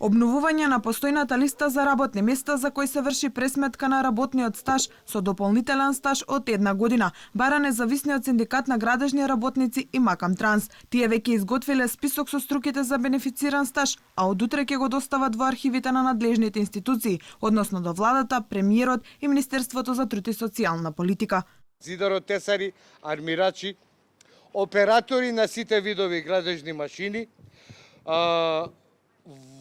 Обновување на постојната листа за работни места за кои се врши пресметка на работниот стаж со дополнителен стаж од 1 година, бара независниот синдикат на градежни работници и Макам Транс. Тие веќе изготвиле список со струките за бенефициран стаж, а од утре ќе го достават во архивите на надлежните институции, односно до владата, премиерот и Министерството за труд и социјална политика. Зидаротесари, армирачи, оператори на сите видови градежни машини,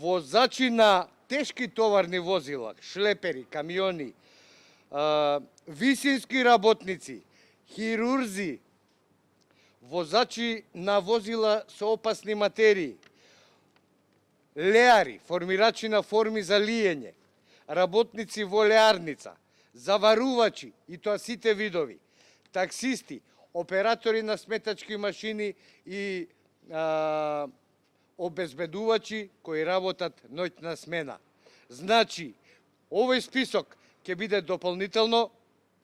возачи на тешки товарни возила, шлепери, камиони, висински работници, хирурзи, возачи на возила со опасни материи, леари, формирачи на форми за лиење, работници во леарница, заварувачи, и тоа сите видови, таксисти, оператори на сметачки машини и обезбедувачи кои работат ноќна смена. Значи, овој список ќе биде дополнително,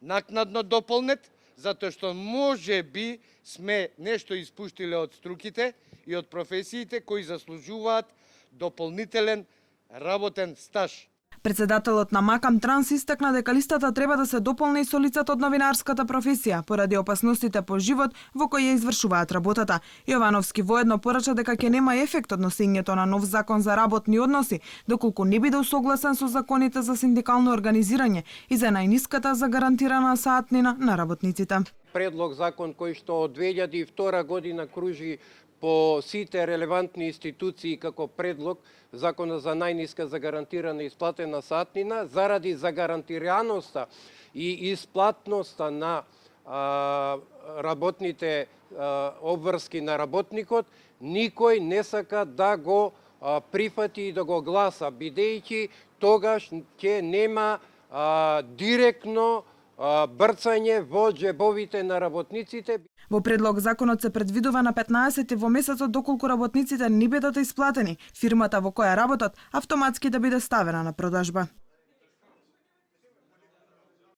накнадно дополнет, затоа што може би сме нешто испуштиле од струките и од професиите кои заслужуваат дополнителен работен стаж. Председателот на Макам Транс истакна дека листата треба да се дополни со лицата од новинарската професија поради опасностите по живот во кои ја извршуваат работата. Јовановски воедно порача дека ќе нема ефект од носењето на нов закон за работни односи, доколку не биде усогласен со законите за синдикално организирање и за најниската загарантирана саатнина на работниците. Предлог закон кој што од 2002 година кружи по сите релевантни институции како предлог закона за најниска загарантирана исплатена саатнина заради загарантираноста и исплатноста на работните обврски на работникот, никој не сака да го прифати и да го гласа, бидејќи тогаш ќе нема директно брцање во џебовите на работниците. Во предлог законот се предвидува на 15 во месецот доколку работниците не бидат исплатени, фирмата во која работат автоматски да биде ставена на продажба.